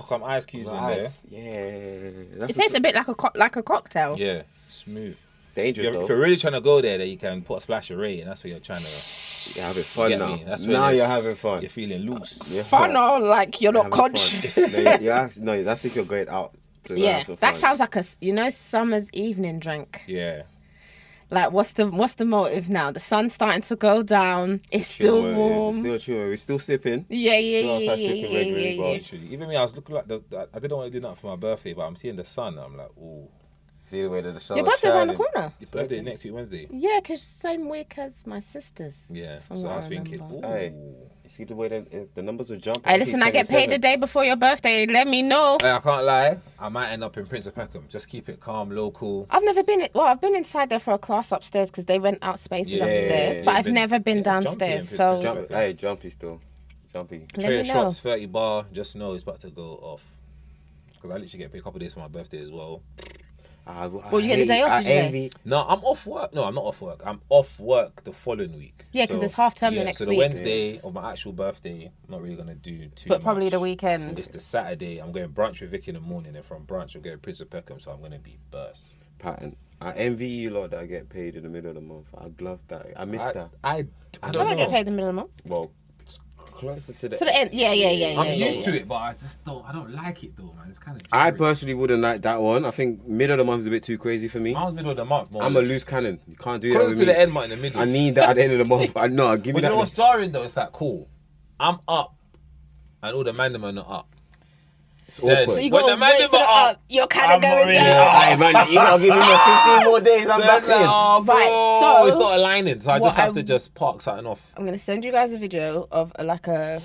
some ice cubes in there. Yeah. It tastes a bit like a cocktail. Yeah, smooth. Dangerous though. If you're really trying to go there, then you can put a splash of Ray, and that's where you're trying to. You're having fun get now. me. That's Now when you're having fun. You're feeling loose. Yeah. Fun or like you're not Having conscious. fun. No, that's if you're going out. To Yeah, have some that fun. sounds like a summer's evening drink. Yeah. Like what's the motive now? The sun's starting to go down. It's still Chill, man. warm. Still chill. We're still sipping. Yeah. Literally. Even me, I was looking like I didn't want to do nothing for my birthday, but I'm seeing the sun. I'm like, ooh. See the way that the sun. Your birthday's around the corner. Your birthday next week Wednesday. Yeah, because same week as my sister's. Yeah. From So what I was I thinking, remember. ooh. Hey, you see the way that the numbers will jump. Hey, listen, I get paid the day before your birthday. Let me know. Hey, I can't lie. I might end up in Prince of Peckham. Just keep it calm, local. I've never been. Well, I've been inside there for a class upstairs because they rent out spaces upstairs. But I've never been downstairs. So Jumpy still. Jumpy. Tray of know. shots, 30 bar. Just know it's about to go off. Because I literally get paid a couple of days for my birthday as well. Well, you get the day off, did you say? No, I'm off work. No, I'm not off work. I'm off work the following week. Yeah, because it's half term the next week. So the Wednesday of my actual birthday, I'm not really going to do too much. But probably the weekend. It's the Saturday. I'm going brunch with Vicky in the morning. And from brunch, we're going to Prince of Peckham. So I'm going to be burst. Pattern. I envy you lot that I get paid in the middle of the month. I'd love that. I miss that. I I don't don't know. get paid in the middle of the month. Well, closer to the end. Yeah. I'm used to it, but I don't like it though, man. It's kind of. I personally wouldn't like that one. I think middle of the month is a bit too crazy for me. Mine's middle of the month. More I'm a loose cannon. You can't do that Close with to me. the end, man, in the middle. I need that at the end of the month. I know. Give me But you that. know what's jarring though? It's like cool. I'm up, and all the man them are not up. It's Then, awkward. So you when got the man them are up, you're kind I'm of not going really down. up. Hey man, you gotta give me my 15 more days. I'm back in. Oh, bro, Right, so it's not aligning, so I what just have I- to just park something off. I'm gonna send you guys a video of like a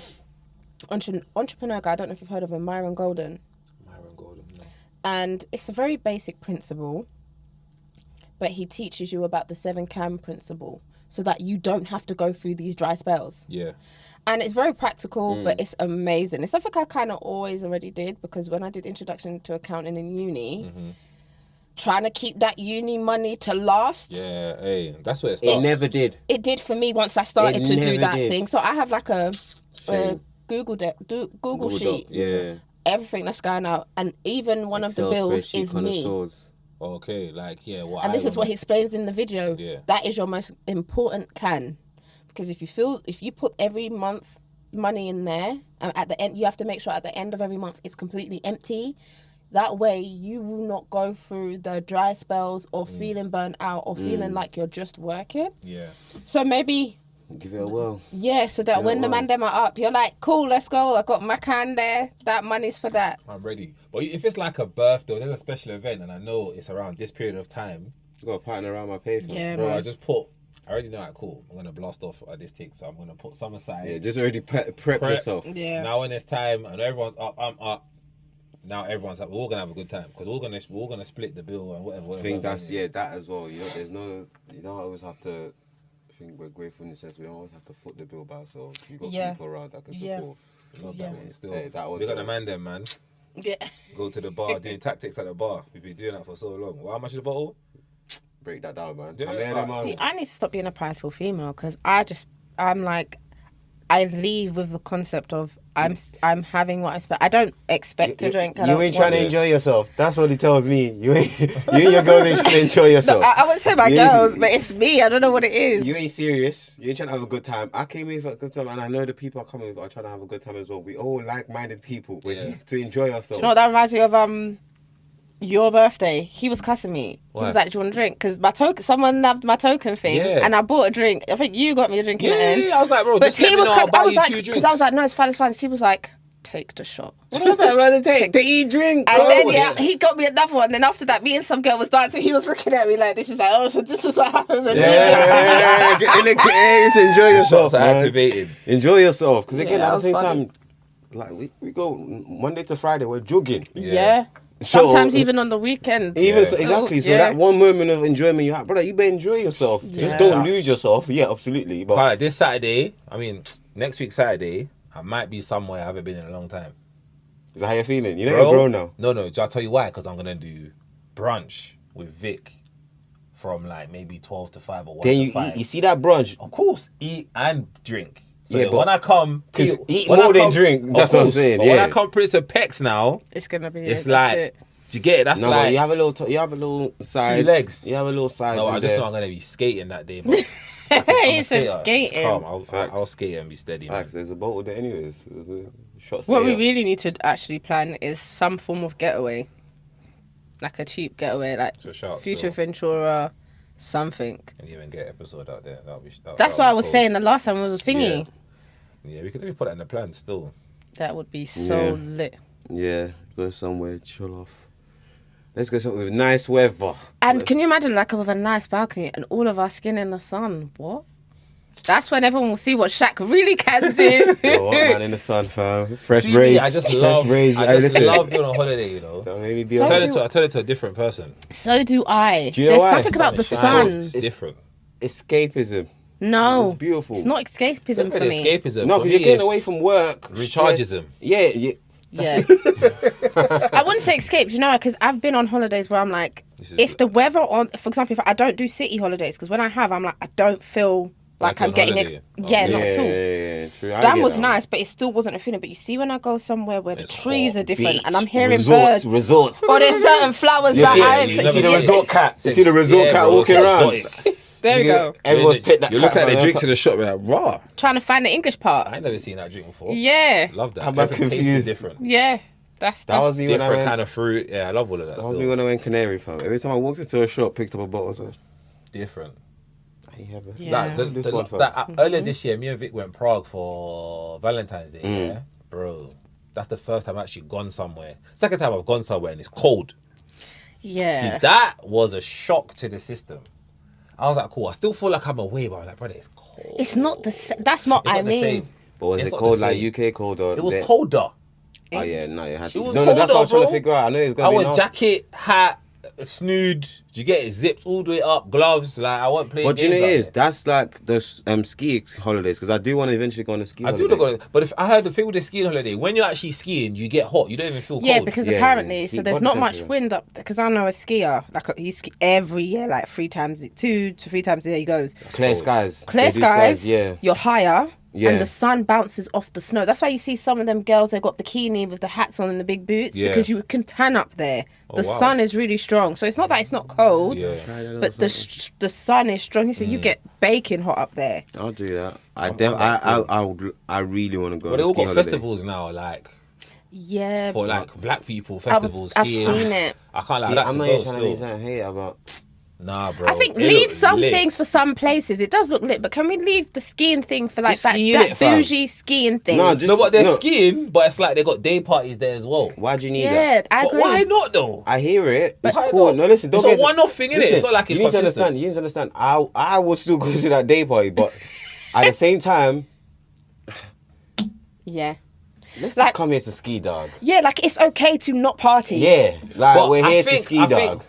entrepreneur guy. I don't know if you've heard of him, Myron Golden. Myron Golden, no. And it's a very basic principle, but he teaches you about the 7 CAM principle so that you don't have to go through these dry spells. Yeah. And it's very practical, but it's amazing. It's something I kind of always already did because when I did introduction to accounting in uni, trying to keep that uni money to last, Yeah, hey, that's where it starts. It never did. it did for me once I started It to do never that did. thing. So I have like a Same. Google sheet, Yeah. everything that's going out, and even one of the Excel bills spreadsheet is me. connoisseurs. Okay, like, yeah, what And this is what he explains in the video. Yeah. That is your most important can, because if you put every month money in there, and at the end you have to make sure at the end of every month it's completely empty. That way you will not go through the dry spells or feeling burnt out or feeling like you're just working. Yeah. So maybe, Give it a whirl. yeah, so that when the man them are up, you're like, cool, let's go. I got my can there. That money's for that. I'm ready. But if it's like a birthday or there's a special event and I know it's around this period of time, You got a partner around my pay for. Yeah, bro, man. I already know that cool. I'm going to blast off at this thing, so I'm going to put some aside. Yeah, just already prep yourself. Yeah. Now when it's time and everyone's up, I'm up. Now everyone's up. We're all gonna have a good time because we're all gonna split the bill and whatever. I think that's that as well. You know, you don't always have to. I think we're grateful in the sense we don't always have to foot the bill by ourselves. You got people around that can support. Love Yeah. that one still. Hey, that one's we got the all- man then, man. Yeah. Go to the bar, doing tactics at the bar. We've been doing that for so long. Well, how much is the bottle? Break that down, man. Yeah, How many of them are- See, I need to stop being a prideful female because I'm like, I leave with the concept of I'm having what I expect. I don't expect to drink. I You don't ain't trying want to enjoy yourself. That's what he tells me. You and your girls ain't trying to enjoy No, yourself. I wouldn't say my You ain't- girls, but it's me. I don't know what it is. You ain't serious. You ain't trying to have a good time. I came here for a good time, and I know the people are coming are trying to have a good time as well. We all like-minded people. We're Yeah. here to enjoy ourselves. Do you know what that reminds me of? Your birthday. He was cussing me. He was Why? like, "Do you want a drink?" Because my token, someone nabbed my token thing, Yeah. and I bought a drink. I think you got me a drink in the end. I was like, bro, But just let he me was, know, I'll buy I was you like, 2 because drinks. I was like, no, it's fine, it's fine. He was like, take the shot. What was that, brother? To eat drink. And bro. then he got me another one. And after that, me and some girl was dancing. He was looking at me like, this is like, oh, so this is what happens. Yeah, get in the case, enjoy yourself. Shots are man. activated. Enjoy yourself, because again, Yeah, at that the same was funny. time, like we go Monday to Friday, we're jogging. Yeah. So- Sometimes even on the weekend. Even Yeah. so, exactly. So Yeah. that one moment of enjoyment you have, brother, you better enjoy yourself. Yeah. Just don't lose yourself. Yeah, absolutely. But Alright, this Saturday, next week Saturday, I might be somewhere I haven't been in a long time. is that how you're feeling? You know you're grown now. No, I'll tell you why. Because I'm gonna do brunch with Vic from like maybe 12 to 5 or 1 Then to you 5. see that brunch. Of course, eat and drink. So Yeah, but- when I come, Because eat when I more than come- drink. of That's what I'm course, saying. But when Yeah. I come Prince of Pecs now, It's gonna be. it's that's like, it. do you get it? That's No, like but you have a little sides. legs. You have a little sides. No, I in just there. know I'm gonna be skating that day. But He said It's skating. calm. Facts. I'll skate and be steady, man. Facts, there's a bottle there anyways. There's a shot What we there. really need to actually plan is some form of getaway, like a cheap getaway, like So shout out Future to- Ventura, something. and even get episode out there. That's what I was saying the last time was thingy. Yeah, we could maybe put that in the plan still. That would be so Yeah. lit. Yeah, go somewhere, chill off. Let's go somewhere with nice weather. And can you imagine, like, with a nice balcony and all of our skin in the sun? What? That's when everyone will see what Shaq really can do. Yo, what, man, in the sun, fam. Fresh See rays. me, I just fresh love. rays. I Hey, just listen. love being on holiday. You know. Don't make me be So on- do- I turn into a different person. So do I. Do you know There's why? something about the Sun sun. is different. escapism. No. It's beautiful. It's not escapism for me. Escapism. No, for because you're me getting is away from work. recharges stress. him. Yeah, yeah. Yeah. I wouldn't say escape, you know, because I've been on holidays where I'm like, This is if the weather on, for example, if I don't do city holidays, because when I have, I'm like, I don't feel like Like I'm on getting, holiday. yeah, Oh, not at all. Yeah, true. I That get was that. nice, but it still wasn't a feeling. But you see, when I go somewhere where the It's trees hot, are different beach, and I'm hearing Resorts, birds, resorts. or there's certain flowers You that see, I you you never see the see resort cat. You see the resort cat bro, walking it's around. exotic. There you go. Everyone's picked that. You look cat at the from drinks the in the shop, you're like, raw. Trying to find the English part. I ain't never seen that drink before. Yeah. Love that. I'm back Everything tastes confused. different. Yeah. That's That was me when I Different went. kind of fruit. Yeah, I love all of that. That was still. me when I went Canary, fam. Every time I walked into a shop, picked up a bottle, I was like, Different. I have it. Yeah. Like, This one, fam. earlier this year, me and Vic went Prague for Valentine's Day. Yeah, bro. That's the first time I've actually gone somewhere. Second time I've gone somewhere and it's cold. Yeah. See, that was a shock to the system. I was like, cool. I still feel like I'm away, but I'm like, brother, it's cold. It's not the that's what It's I not the mean. same. But was It's it not cold the like same. UK cold or? It was there? colder. Oh yeah, no, you had to. It was No, that's what I was colder, trying to bro. figure out. I know it was I gonna was be nasty. jacket, hat, snood. You get it zipped all the way up, gloves. Like I wasn't playing. But do you know games what it out is? there. That's like the ski holidays because I do want to eventually go on a ski I holiday. do look at it, but if I heard the thing with the skiing holiday, when you're actually skiing, you get hot. You don't even feel cold. Yeah, because Yeah, apparently, yeah. so Heat there's body not much temperature. wind up. Because I know a skier, like he ski every year, like 2 to 3 times a year he goes. Clear cold. skies. Clear They do skies, Yeah. you're higher, Yeah. and the sun bounces off the snow. That's why you see some of them girls, they've got bikini with the hats on and the big boots, Yeah. because you can tan up there. The wow. sun is really strong. So it's not that it's not cold, Yeah. but the sun is strong. He said you get baking hot up there. I'll do that. I really want to go. But on they a all ski got holiday. festivals now, like Yeah, for like black people festivals. I've skiing. seen it. I can't like See, that. I'm to not go even trying to be still. something hate about. Nah, bro. I think It leave looks some lit. things for some places. It does look lit, but can we leave the skiing thing for like Just that, ski that lit, fam. bougie skiing thing? No, just No, but they're no. skiing, but it's like they got day parties there as well. Why do you need yeah, that? I But agree. why not though? I hear it. It's Why cool. not? No, listen. Don't It's a get one-off thing, innit? Listen, It's not like it's you need to consistent. understand. You need to understand. I will still go to that day party, but at the same time, Yeah, let's Like- just come here to ski, dog. yeah, like it's okay to not party. Yeah, like But we're I here think- to ski, I dog.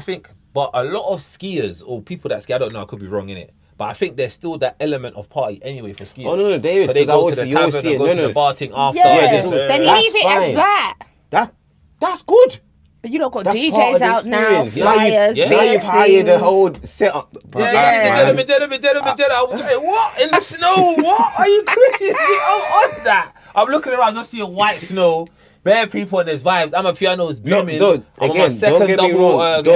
think, but a lot of skiers or people that ski, I don't know, I could be wrong in it. But I think there's still that element of party anyway for skiers. Oh, no, there is, But they 'cause I go always to the see- you always tavern see and it. go No, to no. the bar thing after. Yeah, this is- then that's leave it fine. as that. That's good. But you don't got That's part DJs of the out now, experience. flyers, yeah. Now big you've hired a things. whole setup. Yeah, Man. gentlemen. I was like, what? In the snow? What? Are you crazy? I'm on that. I'm looking around, just seeing white snow. Bare people and there's vibes. I'm a piano's booming. don't- I'm on again, my don't second get me double wrong. Don't-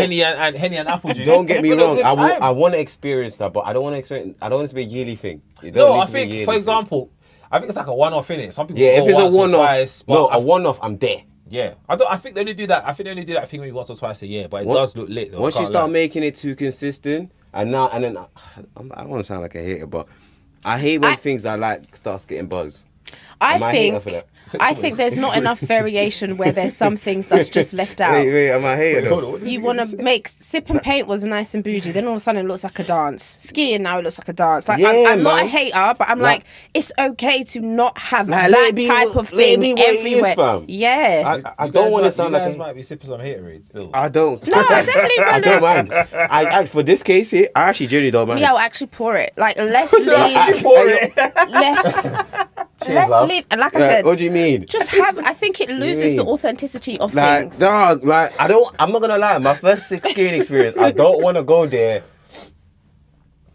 Henny and apple juice. Don't get me Having a wrong. good I time. want to experience that, but I don't want to experience. I don't want it to be a yearly thing. It No, doesn't need I to be a think, yearly for thing. example, I think it's like a one-off in it. Some people Yeah, go if it's a once or one-off, twice, but no, I- a one-off, I'm there. yeah, I think they only do that. I think they only do that thing maybe once or twice a year, but it does look lit though. Once I you can't start lie. making it too consistent, and then I don't want to sound like a hater, but I hate when things I like starts getting buzz. Am I a hater for that? I think there's not enough variation where there's some things that's just left out. Wait, am I a hater though? Hold on, what did You you want to say? make sip and paint was nice and bougie. Then all of a sudden it looks like a dance. Skiing now it looks like a dance. Like Yeah, I'm not a man. hater, but I'm Like- like it's okay to not have Like, let that it be type what- of let it thing be what it is, everywhere. fam. Yeah. I You don't guys want to might- sound you like guys a. might be sipping some Haterade still. I don't. No, I definitely I wouldn't. don't mind. I for this case here, I actually genuinely don't mind. Yeah, I'll actually pour it. Like let's Actually leave. pour it. Let's love. leave. And like I Like, said, what do you mean? just have. I think it loses the mean? authenticity of Like, things. dog, like I'm not gonna lie. My first skiing experience, I don't want to go there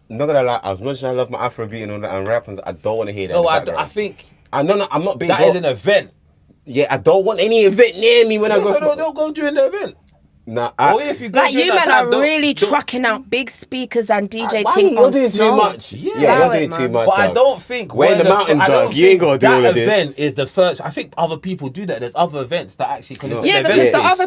not gonna lie, as much as I love my Afrobeat and all that and rap, I don't want to hear that. No, I think I'm not being. that is an event. Yeah, I don't want any event near me when I go. So don't go during the event. Nah, Or if you go Like during you that men time, are really trucking out big speakers and DJ thing you're on doing too snow. much. Yeah, you're Allow doing it, too man. much. But I dog. don't think We're in the mountains, I don't dog. You ain't think gotta do all that of this. event is the first. I think other people do that. There's other events that actually because Yeah, it's an because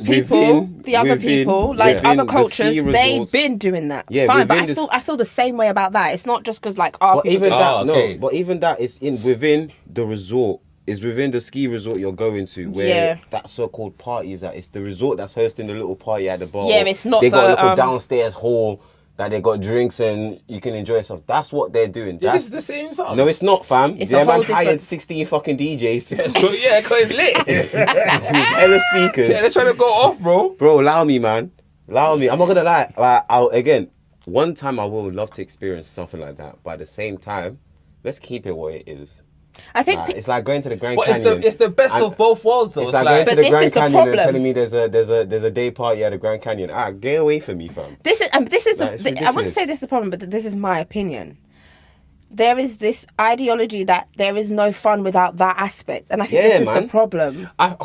event the space. other people, like within other the cultures, ski they've resorts. been doing that. Yeah, Fine, but within the- I feel the same way about that. It's not just because like our But people. even do that, it. okay. no. But even that, it's within the resort. It's within the ski resort you're going to, where Yeah. that so-called party is at. It's the resort that's hosting the little party at the bar. Yeah, it's not They got a the, little downstairs hall that they got drinks and you can enjoy yourself. That's what they're doing. Yeah, That's, this is the same song. no, it's not, fam. It's Yeah, a whole man hired different- 16 fucking DJs. So yeah, cause it's lit. Hella speakers. Yeah, they're trying to go off, bro. Bro, allow me, man. Allow me. I'm not gonna lie. Again, one time I would love to experience something like that. But at the same time, let's keep it what it is. I think Like, it's like going to the Grand But Canyon. it's the best and- of both worlds, though. It's like going to But the this Grand is the Canyon and problem. telling me there's a day party at the Grand Canyon. Get away from me, fam. this is Like, it's I wouldn't ridiculous. say this is the problem, but this is my opinion. There is this ideology that there is no fun without that aspect, and I think Yeah, this is man. the problem. I hear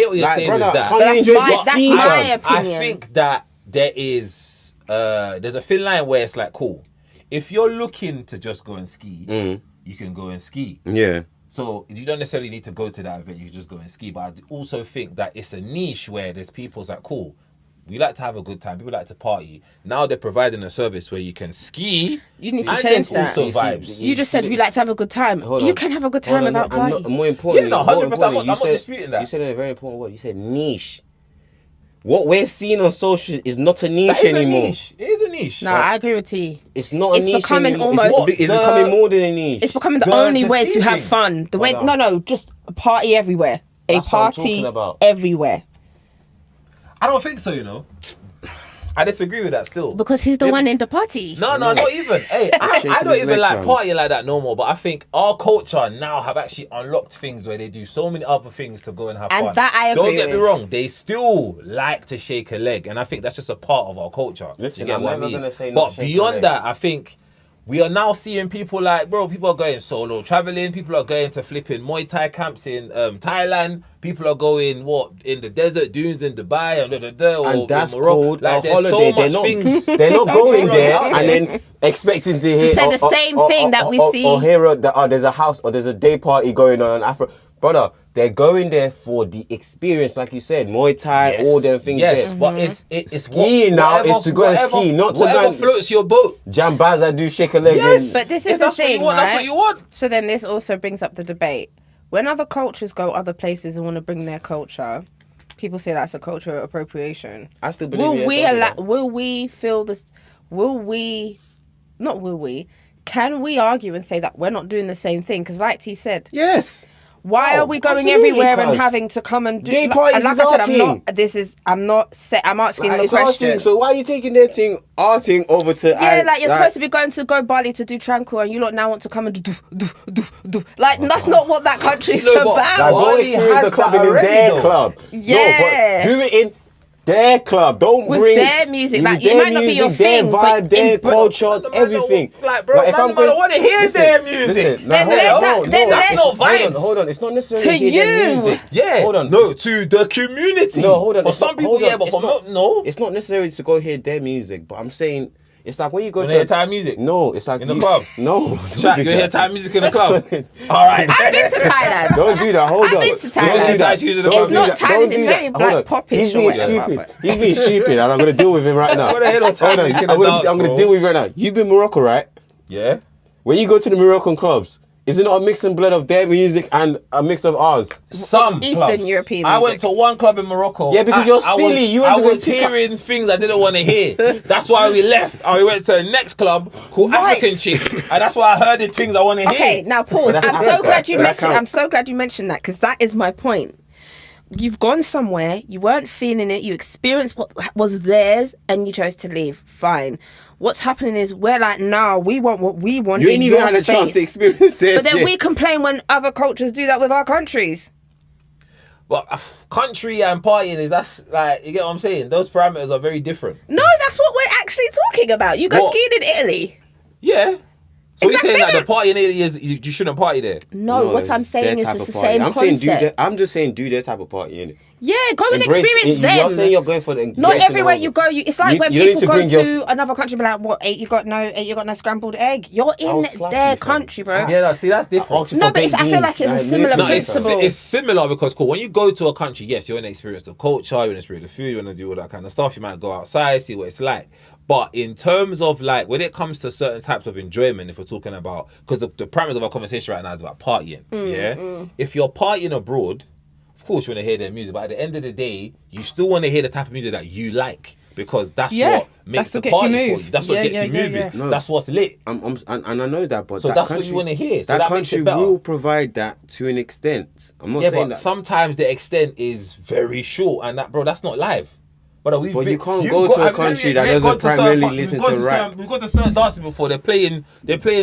what you're Like, saying brother, with that. can't But you that's enjoy my- jet that's skiing, my fam? opinion. I think that there's a thin line where it's like, cool, if you're looking to just go and ski, you can go and ski. Yeah. So you don't necessarily need to go to that event, you can just go and ski. But I also think that it's a niche where there's people's like, cool, we like to have a good time, people like to party. Now they're providing a service where you can ski. You need to and change there's that. also vibes. You just said we like to have a good time. Hold You on. can have a good time Hold on, without and party. more importantly, Yeah, no, 100%, I'm not you disputing that. You said a very important word. You said niche. What we're seeing on social is not a niche That is anymore. a niche. It is a niche. No, I agree with T. It's not a It's niche becoming anymore. almost- It's becoming more than a niche. It's becoming the The- only the way to have skiing. fun. The way, Brother. no, just a party everywhere. A That's what I'm party talking about. everywhere. I don't think so, you know. I disagree with that still. Because he's the one in the party. No, not even. Hey, I Shaking don't his even leg, like fam. partying like that no more. But I think our culture now have actually unlocked things where they do so many other things to go and have And fun. that I agree Don't get me with. wrong, they still like to shake a leg, and I think that's just a part of our culture. Listen, you get I'm what I never mean? gonna say not But shake a beyond leg. that, I think we are now seeing people like, bro, people are going solo traveling. People are going to flipping Muay Thai camps in Thailand. People are going in the desert dunes in Dubai or And that's in Morocco. called Like a there's holiday. so much things. They're not going there out and there. then expecting to hear say the same thing that we see. or hear that there's a house or there's a day party going on in Afro. Brother, they're going there for the experience, like you said, Muay Thai, Yes. all them things. Yes, there. but it's Skiing now is to go and ski, not to go whatever and- floats your boat. Jambaza do shake a leg. Yes, and- But this If is the that's what thing, you want, right? that's what you want. So then this also brings up the debate. When other cultures go other places and want to bring their culture, people say that's a cultural appropriation. I still believe Will it, we don't you? allow? Will we feel this? Will we? Not will we? Can we argue and say that we're not doing the same thing? Because like T said, Yes. why Oh, are we going absolutely, everywhere and cuz. having to come and do? Gay like, parties and like is I said, our I'm not. I'm asking Like, the it's our question. thing. So why are you taking their thing, our thing, over to? Yeah, like you're supposed to be going to go Bali to do tranquil, and you lot now want to come and do. Like that's not what that country's No, but- Like, about. go Bali experience has the club that in already, their though. club. Yeah. No, but do it in their club. Don't With bring their music, like, it their might not be your music, their thing, vibe, but their in- culture, Man, everything. like, bro, man, man don't wanna hear their music. Listen, Then hold let on, that- no, then no, let- That's not vibes. Hold on. It's not necessarily To hear their you. music. Yeah. Hold on. No, to the community. No, hold on. For it's some not- people, hold on, yeah, but it's for not- no. It's not necessarily to go hear their music, but I'm saying it's like when you go When to they hear Thai music? No, it's like In the club? No, Chat, you hear Thai music in the club? All right. I've been to Thailand. Don't do that. Hold I've on. been to Don't Thailand. do that. It's Don't not do Thai, that. it's Don't do very that. black Hold on. popish He's or being whatever, stupid. but- He's being stupid, and I'm gonna deal with him right now. I wanna hear no Thai Hold on. music in I'm the gonna dance, bro. deal with him right now. You've been Morocco, right? Yeah. When you go to the Moroccan clubs, is it not a mix and blend of their music and a mix of ours? Some Eastern clubs. European I went music. to one club in Morocco. Yeah, because you're silly. You went I to go was pick up- hearing things I didn't want to hear. That's why we left. And we went to the next club called Right. African Chick. And that's why I heard the things I want to hear. Okay, now pause. But that's I'm so Africa. glad you So that mentioned. counts. I'm so glad you mentioned that because that is my point. You've gone somewhere, you weren't feeling it, you experienced what was theirs, and you chose to leave. Fine. What's happening is we're like, nah, we want what we want. You in ain't even your had a chance to space. experience this. But then we complain when other cultures do that with our countries. But country and partying is that's like, you get what I'm saying? Those parameters are very different. No, that's what we're actually talking about. You go What? skiing in Italy. Yeah. So Exactly you're saying that that. the party in Italy is you shouldn't party there? No, what I'm it's saying their is type it's of the party. same concept. I'm just saying do their type of party, innit? Yeah, go and Embrace. experience You're them. saying you're going for the. Not yes, everywhere no, you go, it's like when you don't need people to go bring to your- another country, be like, "What, you got no scrambled egg?" You're in slap their you, fam. country, bro. Yeah, no, see, that's different. No, but I feel like it's a similar No, principle. it's similar because cool. When you go to a country, yes, you want to experience the culture, you want to experience the food, you want to do all that kind of stuff. You might go outside, see what it's like. But in terms of like when it comes to certain types of enjoyment, if we're talking about, because the parameters of our conversation right now is about partying, If you're partying abroad, of course you want to hear their music, but at the end of the day, you still want to hear the type of music that you like. Because that's what makes the party for you. That's what gets you moving. Yeah. No, that's what's lit. And I know that, but So that that's country, what you want to hear. So that that makes country it better. will provide that to an extent. I'm not Yeah, saying but that. sometimes the extent is very short, and that, bro, that's not live. But you can't go to a country that doesn't primarily listen to rap. We've got to certain dances before. They're playing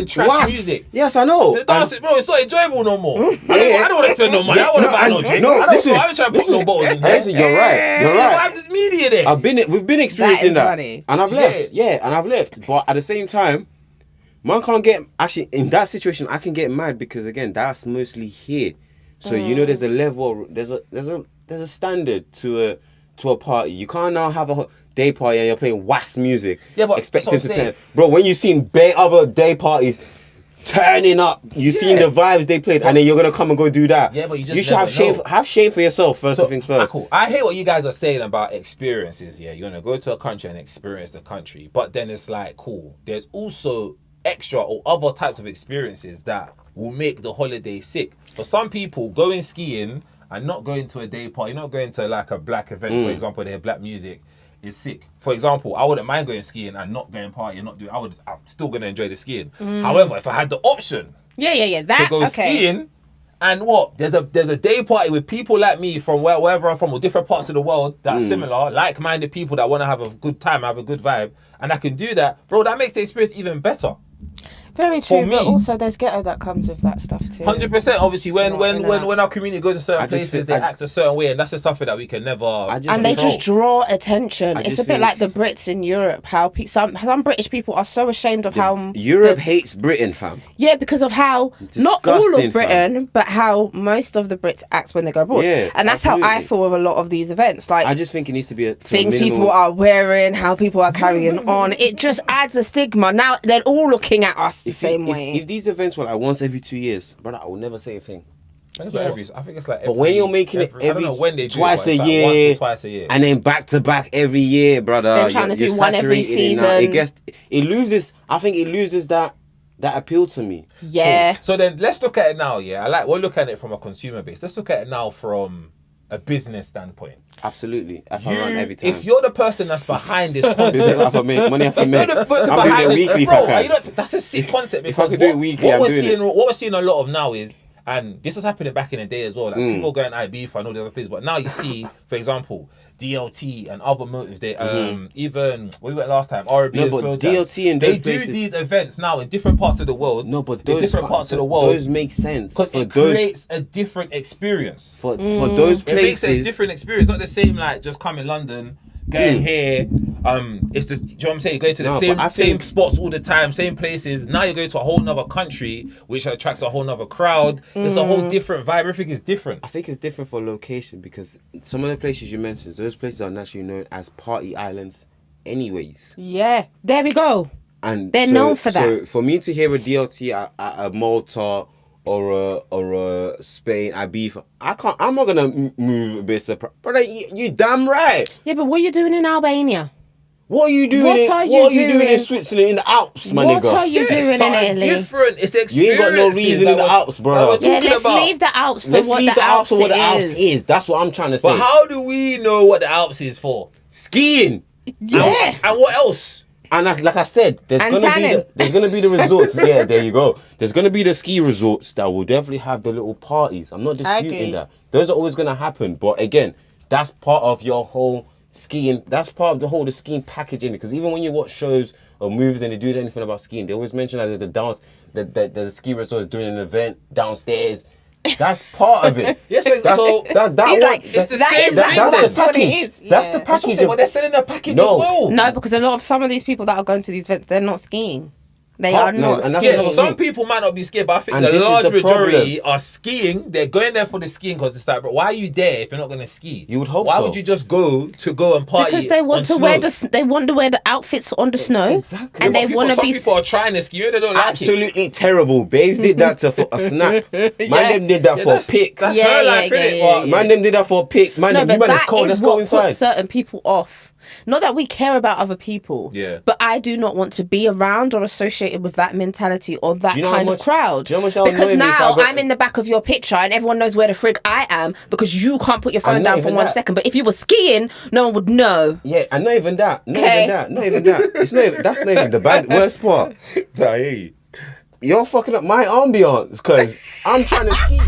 trash What? music. Yes, I know. The dancing, bro, it's not enjoyable no more. I Yeah. don't want to spend no money. I want to buy no drink. I don't try to put no bottles in there. Listen, you're right. You're Why right. is this media there? We've been experiencing that, funny. and I've Yeah. left. Yeah, and I've left. But at the same time, man can't get actually in that situation. I can get mad because again, that's mostly here. So there's a level. There's a standard to a party. You can't now have a day party and you're playing WAS music. Yeah, but expecting that's to what I'm turn. Bro, when you've seen other day parties turning up, you've seen the vibes they played, and then you're gonna come and go do that. Yeah, but you just should never have shame. know. Have shame for yourself first things first. Cool. I hear what you guys are saying about experiences. Yeah, you're gonna go to a country and experience the country, but then it's like, cool. There's also extra or other types of experiences that will make the holiday sick. For some people, going skiing and not going to a day party, not going to like a black event, for example, they have black music, is sick. For example, I wouldn't mind going skiing and not going party and not doing. I'm still gonna enjoy the skiing. However, if I had the option Yeah. to That go skiing, and what there's a day party with people like me from wherever I'm from or different parts of the world that are similar, like-minded people that want to have a good time, have a good vibe, and I can do that, bro. That makes the experience even better. Very true, For but me. also there's ghetto that comes with that stuff too. 100%. Obviously, Not in that. when our community goes to certain I just places, think- they act a certain way, and that's just something that we can never. And they control. just draw attention. It's just a bit think- like the Brits in Europe. How some British people are so ashamed of how Europe hates Britain, fam. Yeah, because of how not all Disgusting, of Britain, but how most of the Brits act when they go abroad. Yeah, and that's how I absolutely. feel with a lot of these events. Like I just think it needs to be to things a minimum. people are wearing, how people are carrying on. It just adds a stigma. Now they're all looking at us the same way. If these events were like once every 2 years, brother, I will never say a thing. I think it's like every, But when you're making it I don't know when they do twice it, but a it's like once year, or twice a year. and then back to back every year, brother. They're trying to do one every saturated in that. season. It loses. I think it loses that appeal to me. Yeah. So then let's look at it now. Yeah, we'll look at it from a consumer base. Let's look at it now from a business standpoint. Absolutely. I run every time. If you're the person that's behind this Business concept, have to make money. Have to if you're make. the person I'm doing behind it this, weekly. bro, if I can. that's a sick concept. if I Because could do it weekly, I'm doing it. What we're seeing a lot of now is, and this was happening back in the day as well. Like people going IB for all the other places, but now you see, for example, DLT and other motives. They even we went last time. R&B No, and but slow jam. DLT and they those do places- these events now in different parts of the world. No, but in those different parts of the world those make sense because for it those creates a different experience. for those It makes it a places. different experience, not the same like just come in London, getting here. It's just, do you know what I'm saying? Going to the No, same but I think- spots all the time, same places. Now you're going to a whole nother country, which attracts a whole nother crowd. It's a whole different vibe. Everything is different. I think it's different for location because some of the places you mentioned, those places are naturally known as party islands, anyways. Yeah. There we go. And They're known for that. So for me to hear a DLT at a Malta or a Spain, Ibiza, I'm not gonna move a bit surprised. Brother, you damn right. Yeah, but what are you doing in Albania? What are you doing? What are you doing in doing? Switzerland in the Alps, my What nigga? are you doing in something Italy? different. It's experiences. You ain't got no reason in the Alps, brother. Yeah, let's leave the Alps for Let's what leave the Alps for what the Alps is. is. That's what I'm trying to say. But how do we know what the Alps is for? Skiing. Yeah. And what else? And like I said, there's And gonna be the resorts. Yeah, there you go. There's gonna be the ski resorts that will definitely have the little parties. I'm not I agree. disputing that. Those are always gonna happen. But again, that's part of your whole skiing. That's part of the skiing packaging. Because even when you watch shows or movies and they do anything about skiing, they always mention that there's the dance, that the ski resort is doing an event downstairs. That's part of it. Yes, That's- so that He's one- like, it's the that same is- thing. that's the that's what it package. is. That's Yeah. the package. But they're selling a package No. as well. No, because a lot of some of these people that are going to these events, they're not skiing. They are not and that's Yeah, another some thing. people might not be scared, but I think And the this is large the majority problem. are skiing. They're going there for the skiing because it's like, but why are you there if you're not going to ski? You would hope Why so. would you just go and party? because they want on to wear snow? they want to wear the outfits on the snow. Exactly. And But they want to some be. people are trying to ski. They don't like it. Absolutely terrible. Babes did that for a snap. Man, Yeah. them did that Yeah, for a pick. That's Yeah, her yeah, life, yeah, innit? yeah, But- yeah. Man, them did that for a pick. Man, No, you but man, it's that cold. is Let's go what inside. puts certain people off. Not that we care about other people. Yeah. But I do not want to be around or associated with that mentality or that Do you know how kind of much- crowd. do you know how much that would Because annoy me if I now got- I'm in the back of your picture and everyone knows where the frig I am because you can't put your phone And not down for even 1 that. second. But if you were skiing, no one would know. Yeah, and not even that. Not Okay. even that. Not even that. It's not even, that's not even the bad worst part. Nah, I hear you. You're fucking up my ambiance because I'm trying to ski.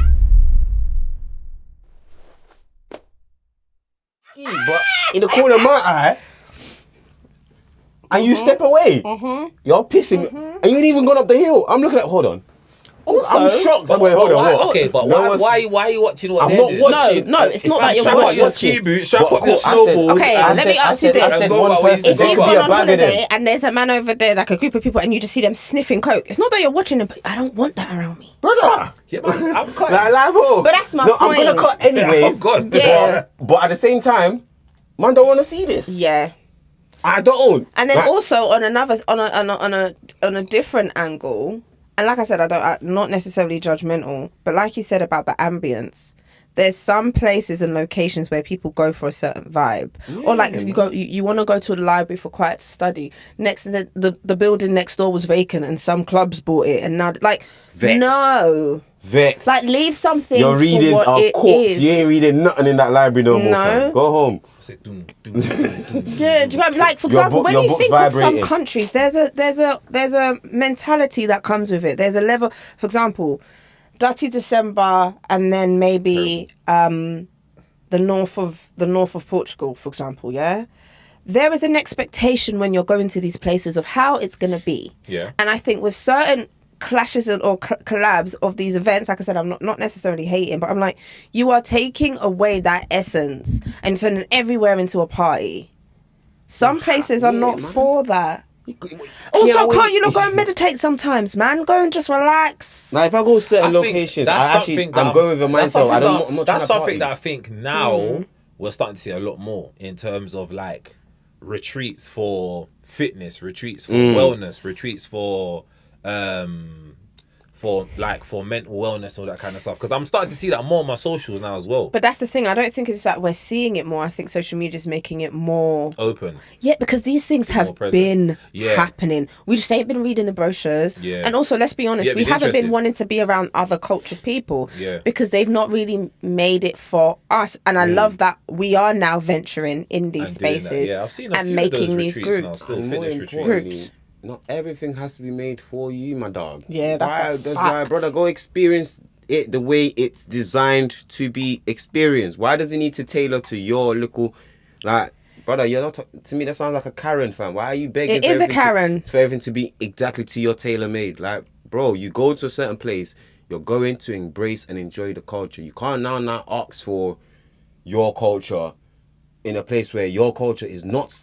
But in the corner of my eye, and you step away, you're pissing me, and you ain't even gone up the hill. I'm looking at, hold on. Also, I'm shocked. But Wait, hold on. why, hold on. okay, but No why, one's- why are you watching what I'm they're not doing? watching. No, it's not like you're Strap up watching. your ski boots, strap But up your I said- snowboard. Okay, I let me said- ask you I said this. Go one what we person. If Go you've for be gone a on bag of them. holiday and there's a man over there, like a group of people, and you just see them sniffing coke, it's not that you're watching them, but I don't want that around me. Brother. Yeah, but I'm cutting. Like, live home. But that's my no, I'm gonna point. cut anyways. Oh, God. Yeah. But at the same time, man don't want to see this. Yeah. I don't. And then Like, also on another on a different angle, and like I said, I'm not necessarily judgmental, but like you said about the ambience, there's some places and locations where people go for a certain vibe, or like if you want to go to a library for quiet to study. Next, the building next door was vacant, and some clubs bought it, and now like Vex. no, Vex. like leave something. Your for readings what are it cooked. is. You ain't reading nothing in that library no more. No. Fam. Go home. Say, doom, doom, doom, doom. Yeah, do you know, like for Your example, book- when your you book's think of some vibrating. countries, there's a mentality that comes with it. There's a level, for example, Dirty December, and then maybe the north of Portugal, for example. Yeah, there is an expectation when you're going to these places of how it's gonna be. Yeah. And I think with certain clashes or collabs of these events, like I said, I'm not necessarily hating, but I'm like, you are taking away that essence and turning everywhere into a party. Some places are yeah, not man. for that. Also, Also, can't you not go and meditate sometimes, man? Go and just relax. Now, if I go to certain I think locations, that's I actually, something that I'm going with a that's mindset. something I'm not trying that's to something party. that I think now we're starting to see a lot more in terms of like retreats for fitness, retreats for wellness, retreats for mental wellness, all that kind of stuff. Because I'm starting to see that more on my socials now as well. But that's the thing. I don't think it's that we're seeing it more. I think social media is making it more. Open. Yeah, because these things have more present. been Yeah. happening. We just ain't been reading the brochures. Yeah. And also, let's be honest, Yeah, we the haven't interest been is- wanting to be around other cultured people. Yeah. Because they've not really made it for us. And I love that we are now venturing in these And doing that. spaces Yeah, I've seen a and few making of those these retreats now, groups. still And more fitness retreats. importantly, not everything has to be made for you, my dog. Yeah, that's a that's why, fact. brother. Go experience it the way it's designed to be experienced. Why does it need to tailor to your local, like, brother? You're not. To me, that sounds like a Karen, fam. Why are you begging? It for is a everything Karen. for everything to be exactly to your tailor made. Like, bro, you go to a certain place, you're going to embrace and enjoy the culture. You can't now ask for your culture in a place where your culture is not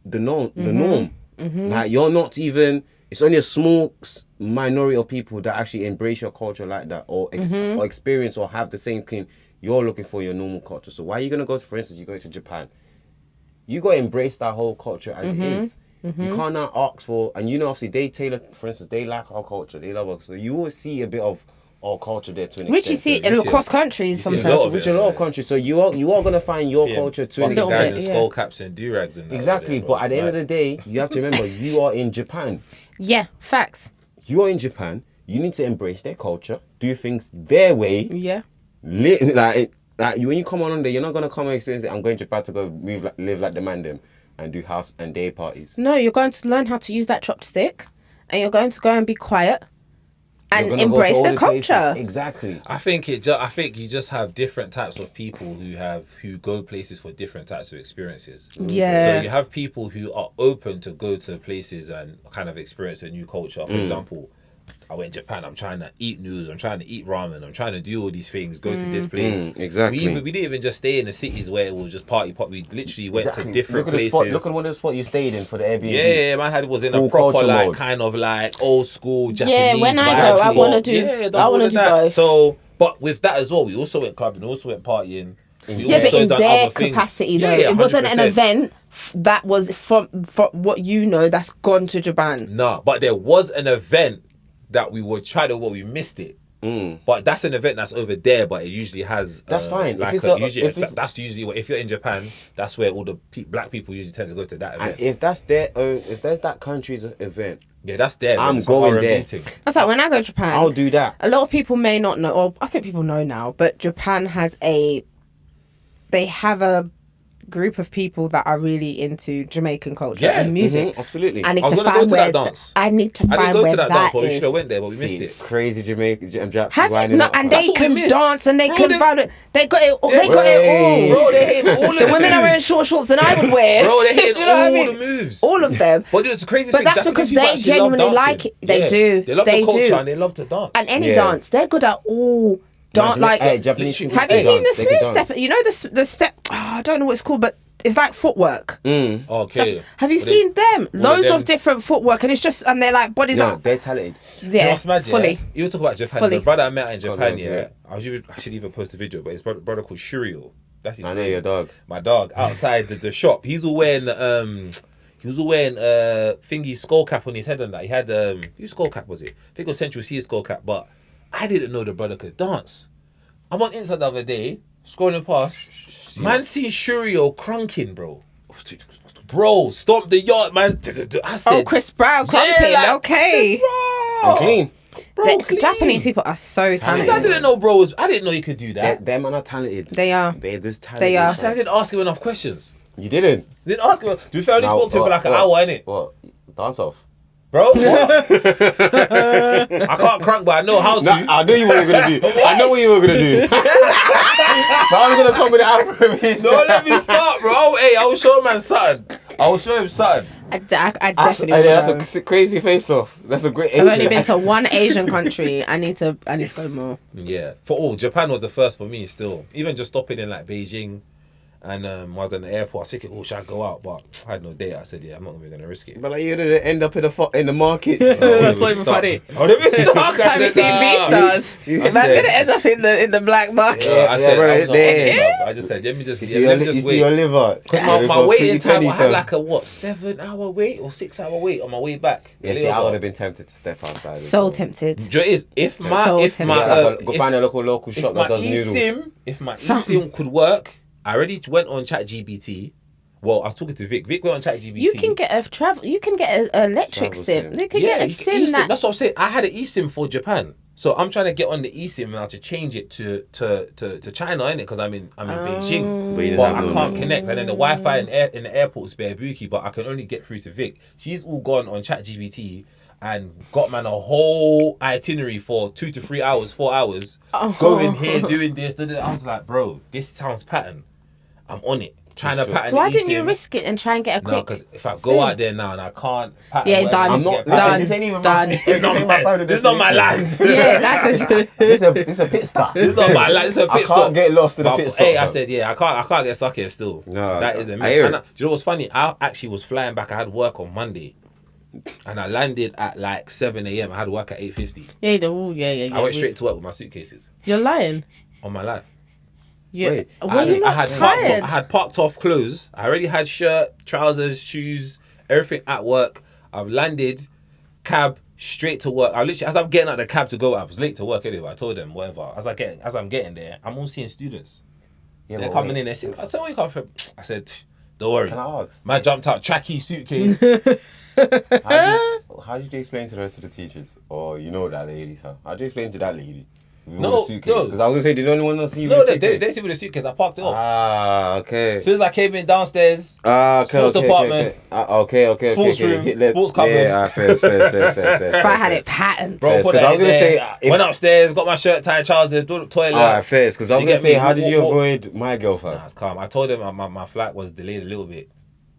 the norm. The norm. Like, you're not even. It's only a small minority of people that actually embrace your culture like that, or experience or have the same thing you're looking for in your normal culture. So why are you gonna go to, for instance, you go to Japan? You gotta embrace that whole culture as it is. You can't now ask for, and you know, obviously they tailor. For instance, they like our culture, they love us. So you will see a bit of our culture there to an Which you extent. see you in see across a- countries you see a lot sometimes. of which it, in a lot of yeah. countries. So you are gonna find your culture to an Fucking little guys extent. bit, in yeah. skull caps and do-rags and that Exactly, over there, bro. but at the end of the day, you have to remember you are in Japan. Yeah, facts. You are in Japan. You need to embrace their culture, do things their way. Yeah. Like when you come on there, you're not gonna come and experience it. I'm going to Japan to go live like the man them and do house and day parties. No, you're going to learn how to use that chopstick, and you're going to go and be quiet and You're gonna go to embrace all the the places. culture. Exactly. I think you just have different types of people who go places for different types of experiences. Yeah. So you have people who are open to go to places and kind of experience a new culture. For example, I went to Japan. I'm trying to eat noodles. I'm trying to eat ramen. I'm trying to do all these things. Go to this place. Exactly. We didn't even just stay in the cities where it was just party pop. We literally went to different look at places. The spot, look at one of the spot you stayed in for the Airbnb. Yeah, man was in Full a proper culture like mode. kind of like old school Japanese. Yeah, when I vibe go, I spot. wanna do- Yeah, I wanna do both. So, but with that as well, we also went clubbing. We also went partying. We Yeah, but also in done their other things. capacity though, Yeah, it wasn't an 100%. event that was from what you know that's gone to Japan. Nah, but there was an event that we were trying to. We missed it. But that's an event that's over there, but it usually has. That's fine. Like If it's that's usually what if you're in Japan, that's where all the black people usually tend to go to that event. And if that's their own, if there's that country's event, Yeah, that's there. I'm It's an going R&B there. thing. That's like when I go to Japan. I'll do that. A lot of people may not know, or I think people know now, but Japan has they have a group of people that are really into Jamaican culture Yeah, and music. Absolutely. I need I was to gonna go find to where that dance. I need to I didn't find go where to that dance, that but we should have is. went there, but we missed See, it. crazy Jamaican Japs Have winding no, up. and That's they what we can missed. dance and they Bro, can they- vibe. They got it. They got Right. it all. Bro, they hit all The the women are wearing short shorts than I would wear. Bro, they hit You know what I all mean? the moves. All of them. But it's the craziest But thing. that's Japanese because people they actually love genuinely dancing. like it. They do. They love They the culture do. and they love to dance. And any Yeah. dance, they're good at all. Dance like. Hey, Japanese people. Have you they seen the dance, they can smooth dance. step? You know the step. Oh, I don't know what it's called, but it's like footwork. Okay. Have you But seen them? Loads them- of different footwork, and it's just and they're like bodies No, up. they're talented. You know Yeah, what's mad, yeah? fully. You were talking about Japan. Fully. The brother I met in Japan, Fully, yeah. yeah. I should even post a video, but his brother called Shurio. That's his I know name. your dog. My dog outside the shop. He's all wearing he was all wearing thingy skull cap on his head and that. He had whose skull cap was it? I think it was Central C's skull cap, but I didn't know the brother could dance. I'm on Insta the other day, scrolling past. Man seen Shurio crunking, bro. Bro, stomp the yard, man. I said, Oh, Chris Brown, crumping. like, Okay. I said, And bro. clean. Bro, The clean. Japanese people are so I talented. didn't know, bro. I didn't know you could do that. Them man are talented. They are. They're just talented. They are. I said I didn't ask him enough questions. You didn't. Didn't ask him. To be fair, I only Now, spoke to him for like an what? hour, innit? What? Dance off. Bro, what? I can't crank, but I know how to. No, I knew you were gonna do. I know what you were gonna do. But I was gonna come with the alphabet. No, let me start, bro. Hey, I will show man something. I will show him something. I definitely would know. That's a crazy face off. That's a great. I've only been to one Asian country. I need to go more. Yeah, for all Japan was the first for me. Still, even just stopping in like Beijing, and I was in the airport. I was thinking, oh, should I go out? But I had no data. I said, yeah, I'm not even gonna risk it. But like you're gonna end up in the markets. That's not even funny. I would have been stuck. I Have you said, seen nah. B-Stars? You- Man's I said- gonna end up in the black market. Yeah, I said, right I'm not there. on it, bruv. I just said, let me just You see your wait. liver. Because my Your waiting pretty time, penny, I had fam. like a 7-hour wait or 6-hour wait on my way back. Yeah, see, I would have been tempted to step outside. as So well. tempted. Do you know what it is? If my So if my tempted. Go find a local if shop my that does noodles. eSIM if my Something. eSIM could work, I already went on ChatGPT. Well, I was talking to Vic. Vic went on ChatGPT. You can get an electric Travel sim. sim. You can get a you can sim eSIM. that. That's what I'm saying. I had an eSIM for Japan. So I'm trying to get on the eSIM now to change it to China, innit? Because I'm in Beijing, But you didn't but have I no can't net. connect. And then the Wi-Fi in the airport is bare booky, but I can only get through to Vic. She's all gone on ChatGPT and got man a whole itinerary for 2 to 3 hours, 4 hours, going here, doing this, doing that. I was like, bro, this sounds pattern. I'm on it. Trying to pattern. So why the didn't you eSIM. risk it and try and get a No, quick? because if I go sim? out there now and I can't pattern, Yeah, whatever done. I I'm need to not. get Listen, patterned, this ain't even Done. my. It's not my, this is not my land. Yeah, that's This a pit stop. This is not my land. This is a I pit can't stop. get lost in the But, pit stop. hey, I fam. said, yeah, I can't get stuck here still. No, that is I amazing. hear And it. do you know what's funny? I actually was flying back. I had work on Monday, and I landed at like 7 a.m. I had work at 8:50. yeah. I went straight to work with my suitcases You're lying. on my life. Wait, Were you not tired? I had parked off clothes. I already had shirt, trousers, shoes, everything at work. I've landed, cab, straight to work. I literally, as I'm getting out of the cab to go, I was late to work anyway. I told them whatever. As I'm getting there, I'm all seeing students. Yeah, They're but coming wait. in. They say, I said, where you come from? I said, don't worry. Can I ask? Man jumped out, tracky suitcase. How did you explain to the rest of the teachers? Or you know that lady, fam? How did you explain to that lady? No, no. Because I was gonna say, did anyone not see you? No, with a they suitcase? see with the suitcase. I parked it off. Ah, okay. As soon as I came in downstairs, Okay, Sports okay, department. Okay. Sports room, sports cupboard. Yeah, fair. If I had it patterned. bro, Yes, put 'cause that I in was gonna there. say, if- Went upstairs, got my shirt, tie, trousers, do the toilet. Alright, fair. Because I was You gonna get me? say, how did you What- avoid my girl, fam? Nah, it's calm. I told them my flight was delayed a little bit.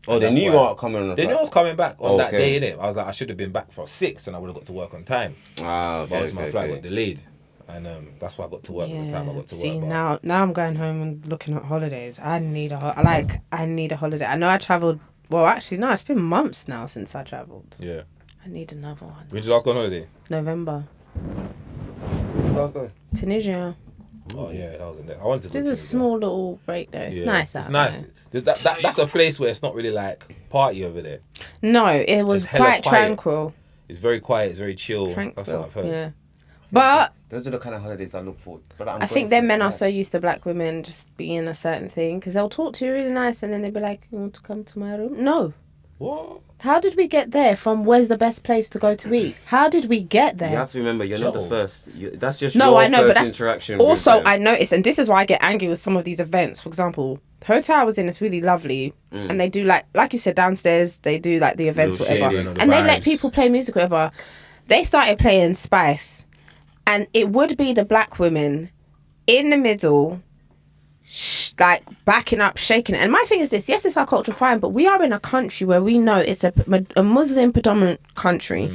Oh, they That's knew you why. weren't coming on the They knew I flight. was coming back on that Okay. day, innit? I was like, I should have been back for 6 and I would have got to work on time. Ah, But obviously my okay, flight okay. got delayed. And that's why I got to work at the time I got to See, work. But now I'm going home and looking at holidays. I need I need a holiday. I know I travelled. Well, actually, no, it's been months now since I travelled. yeah. I need another one. When did you last go on holiday? November, Let's go. Tunisia. Oh yeah, that was in there. I wanted to go There's to a Tunisia. small little break there. It's Yeah. nice. It's out nice. there. That's a place where it's not really like party over there. No, it was It's hella quite quiet. tranquil. It's very quiet. It's very chill. That's what Tranquil. I've heard. Yeah. But Those are the kind of holidays I look for. But I think them men are so used to black women just being a certain thing because they'll talk to you really nice and then they'll be like, "You want to come to my room?" No. What? How did we get there from where's the best place to go to eat? How did we get there? You have to remember, you're not the Joe. first. That's just No, your I know, but first that's interaction. Also, with them. I noticed, and this is why I get angry with some of these events. For example, the hotel I was in is really lovely, and they do like you said downstairs. They do like the events, Little whatever, shading of the and they let vibes. people play music, whatever. They started playing Spice, and it would be the black women in the middle, like backing up, shaking it. And my thing is this: yes, it's our culture, fine, but we are in a country where we know it's a Muslim predominant country.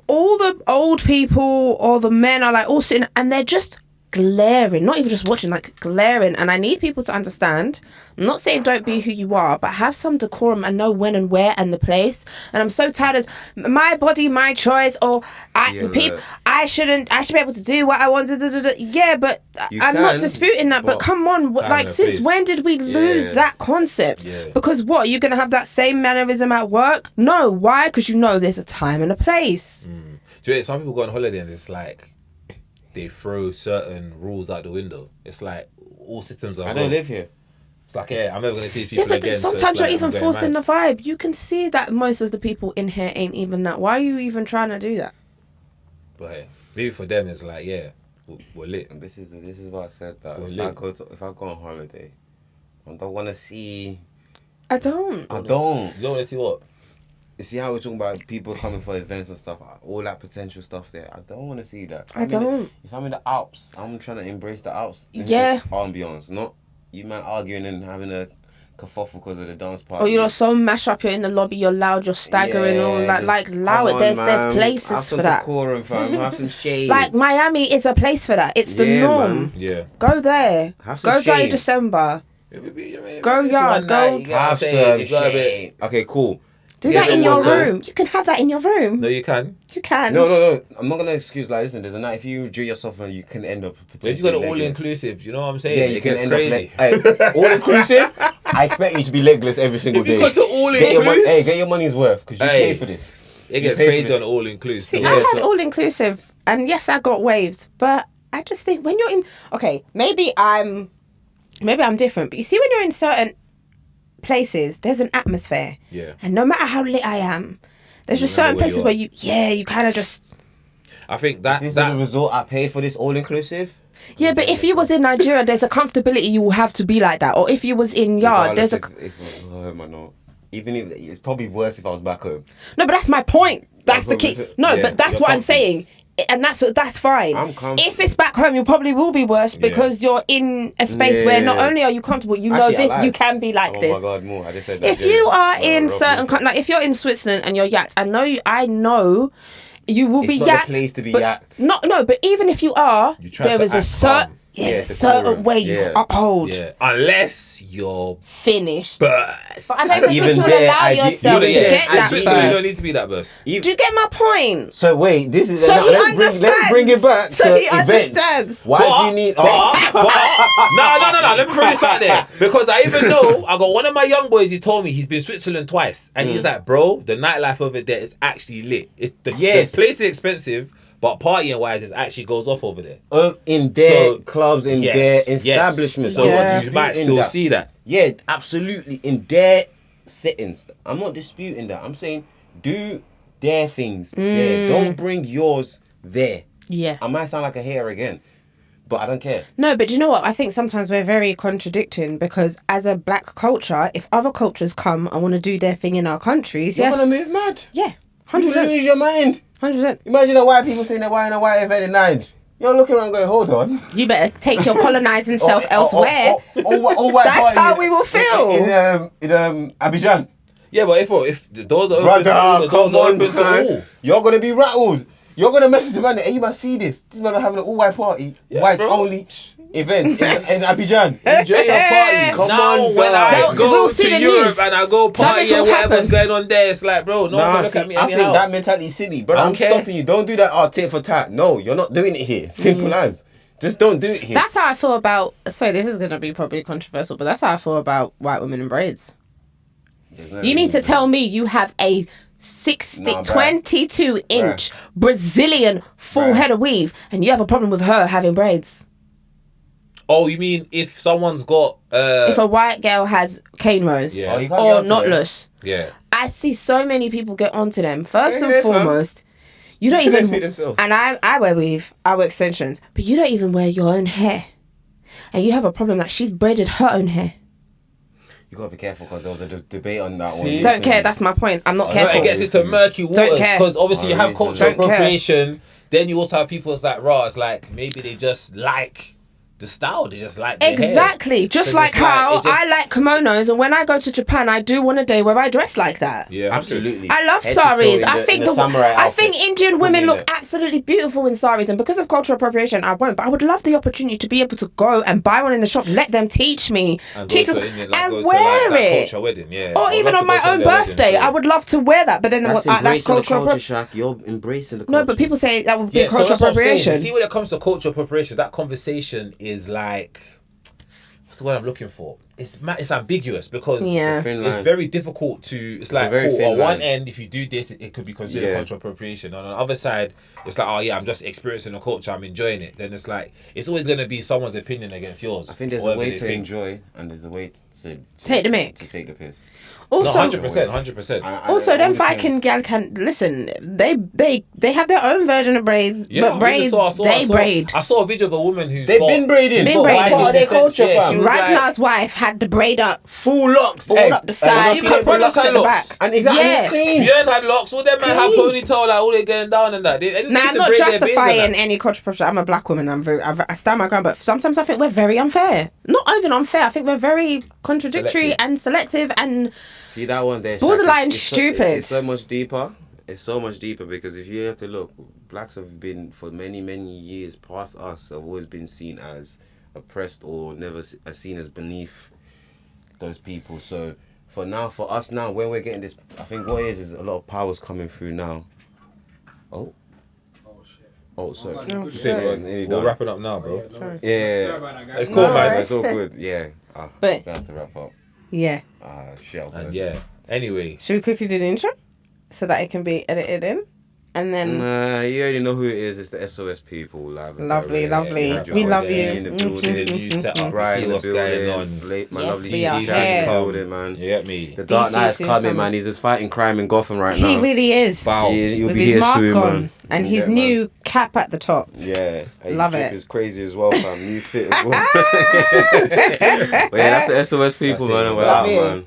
All the old people or the men are like all sitting and they're just glaring, not even just watching, like glaring. And I need people to understand, I'm not saying don't be who you are, but have some decorum and know when and where and the place. And I'm so tired of my body, my choice, or look. I should be able to do what I want to. Yeah, but You I'm not can, disputing that, but but come on, time like and since place. when did we lose Yeah. that concept? Yeah. Because what, you're going to have that same mannerism at work? No, why? Because you know there's a time and a place. Do you know, some people go on holiday and it's like they throw certain rules out the window. It's like all systems are. I don't gone. live here. It's like I'm never gonna see these Yeah, people but again. so it's sometimes you're like, even I'm going forcing mad. the vibe. You can see that most of the people in here ain't even that. Why are you even trying to do that? But hey, maybe for them it's like we're lit. And this is why I said that. Well, If I go on holiday, I don't want to see. I don't. I don't. You don't want to see what? You see how we're talking about people coming for events and stuff, all that potential stuff there. I don't want to see that. I don't. If I'm in the Alps, I'm trying to embrace the Alps. Yeah. Ambiance, not you man arguing and having a kerfuffle because of the dance party. Or you're so mashed up, you're in the lobby, you're loud, you're staggering, all that. just Like, come allow it. on, There's man. places have some for that. decorum, fam. Have some shade. Like Miami is a place for that. It's the Yeah, norm. man. Yeah. Go there. Have some Go there in shade. December. Go Go yard, go- have some shade. Okay, cool. Do Yeah, that in your someone go. room. You can have that in your room. No, you can. You can. No. I'm not gonna excuse. Like, listen, there's a night. If you enjoy yourself, and you can end up. But if you got an potentially all legless. inclusive, you know what I'm saying? Yeah, It you can gets end crazy. up all inclusive. I expect you to be legless every single If day. you got the all Get your inclusive, hey, get your money's worth because you Hey. pay for this. it gets pay for crazy this. on all inclusive. See, Yeah, I had so- all inclusive, and yes, I got waved, but I just think when you're in, okay, maybe I'm different, but you see, when you're in certain places, there's an atmosphere, Yeah. and no matter how lit I am, there's just remember certain where places you where are. you kind of just, I think that This is the that resort I paid for this all inclusive. yeah. But if you was in Nigeria, there's a comfortability you will have to be like that, or if you was in yard, there's a Even if it's probably worse if I was back home. no, but that's my point. That's the key. No, Yeah, but that's you're what I'm comfy. saying. And that's fine. I'm comfy. If it's back home, you probably will be worse because you're in a space where not Yeah. only are you comfortable, you Actually, know I this, lied. you can be like Oh this. my god, more. I just said that. If you are Oh, in rough certain movement. like if you're in Switzerland and you're yacked, I know you will It's be not the yacked. place to be but yacked. No, but even if you are, You try there to is a act certain calm. there's Yeah, a certain decorum. way you Yeah. uphold. yeah, unless you're Finished. burst. But I don't even Even think you would there, allow I- yourself even to there, get I that see- So you don't burst. need to be that burst. Do you get my point? So wait, this is So he let's bring it back understands. to So he events. understands. Why do you need? No. Let me put this out there because I even know I got one of my young boys. He told me he's been Switzerland twice, and he's like, bro, the nightlife over there is actually lit. It's the place is expensive, but partying wise, it actually goes off over there. In their So, clubs, in their establishments. So I'm not Yeah. you might disputing still that. see that. Yeah, absolutely. In their settings. I'm not disputing that. I'm saying do their things there. Don't bring yours there. Yeah. I might sound like a hater again, but I don't care. No, but do you know what? I think sometimes we're very contradicting because as a black culture, if other cultures come and want to do their thing in our countries, You're yes. gonna move mad. Yeah. You 100%. lose your mind. 100%. Imagine the white people saying they're white in a white event in Niger. You're looking around going, hold on. You better take your colonizing self elsewhere. All white That's party how in- we will feel. In Abidjan. Yeah, but if the doors are open to all, Brother, the doors come are on, open to man. all. You're gonna be rattled. You're gonna message the man. Hey, you must see this. This man are having an all-white party, Yeah, white bro. only event in Abidjan. Enjoy your party. Come Now, on, when dog. I They'll- go we'll see to the Europe news. and I go party Something and will whatever's happen. going on there, it's like, bro, no one can look See, at me I think anyhow. that mentality's silly, bro. I don't I'm care. stopping you. Don't do that. Tit for tat. No, you're not doing it here. Simple as. Just don't do it here. That's how I feel about. Sorry, this is going to be probably controversial, but that's how I feel about white women in braids. You need to tell me you have a 60, Nah, bruh. 22 inch Brazilian full Bruh. head of weave, and you have a problem with her having braids. Oh, you mean if someone's got If a white girl has cane rows Yeah. Oh, you can't or get onto them. knotless, yeah. I see so many people get onto them. First Yeah, and fam. foremost, you don't They even. feed themselves. And I wear weave, I wear extensions, but you don't even wear your own hair, and you have a problem that she's braided her own hair. You gotta be careful because there was a debate on that See? one. Don't Don't recently. care. That's my point. I'm not No, careful. it gets into murky waters care. because obviously you have Oh, cultural don't care. appropriation. Then you also have people that's like, raw. It's like maybe they just like the style. They just like their hair. Exactly. Just 'Cause like it's like, how it just- I like kimonos, and when I go to Japan, I do want a day where I dress like that. Yeah, Absolutely. I love Head to toe saris. in I the- think in the samurai I think outfit. Indian Put women me in look it. absolutely beautiful in saris, and because of cultural appropriation, I won't. But I would love the opportunity to be able to go and buy one in the shop, let them teach me, And go teach to me- Indian, like, and go to, wear like, that it. culture wedding, yeah. Or I'd even love on to go my to own their wedding, birthday, so- I would love to wear that. But then That's that's embracing the cultural culture, appropriation. Shaq. You're embracing the culture. No, but people say that would be Yeah, cultural so that's what I'm saying. appropriation. See, when it comes to cultural appropriation, that conversation is like, what's the word I'm looking for? It's ambiguous because Yeah. Thin it's line. very difficult to. It's like a very cool, thin on one line. end, if you do this, it could be considered Yeah. cultural appropriation. On the other side, it's like, oh yeah, I'm just experiencing the culture, I'm enjoying it. Then it's like it's always going to be someone's opinion against yours. I think there's a whatever way they to think. enjoy and there's a way to Take the mick. To take the piss. No, Also, 100%, 100%. Also, it them all Viking depends. gal can listen. They have their own version of braids, Yeah, but I braids saw- braid. I saw a video of a woman who's They've got- been braiding. Been That's braiding. part of their In the sense, culture, yeah, fam. she was like- Ragnar's wife had the braid up, Full locks. all Hey, up the hey, side, you cut see brothers it? and the locks. back. And exactly, Yeah. it's clean. Björn had locks. All them men have Clean. ponytail, like all they getting down and that. They Now, used I'm to not braid their beards and justifying that. any cultural appropriation. I'm a black woman. I stand my ground, but sometimes I think we're very unfair. Not even unfair. I think we're very contradictory Selective. and selective and See that one there? Shaq, Borderline it's stupid. It's so much deeper. It's so much deeper because if you have to look, blacks have been for many years past us have always been seen as oppressed or never seen as beneath those people. So for us now, when we're getting this, I think what it is a lot of powers coming through now. Oh. Oh, sorry. Oh, Say, bro, nearly we're done. wrapping up now, bro. Yeah. It's No, cool, man. it's all good. Yeah. But- we have to wrap up. yeah. Shit. I was And gonna- yeah. Anyway, Should we quickly do the intro so that it can be edited in, and then Nah, you already know who it is. It's the S.O.S people. Live and Lovely, direct. lovely. You had your We old love lady you. in the Mhm. see the building. new setup. Brian See in the what's going building. on. My Yes, lovely we are Shaq in the here. building, man. You get me? The Dark DC Knight's soon coming, coming. man. He's just fighting crime in Gotham right now. he really is Wow. You'll with be his here mask soon, on man. and his Yeah, new man. cap at the top. Yeah, his Love drip it. is crazy as well, fam. New fit as well. But yeah, that's the S.O.S people, That's it. man. And we're Love out, you. man.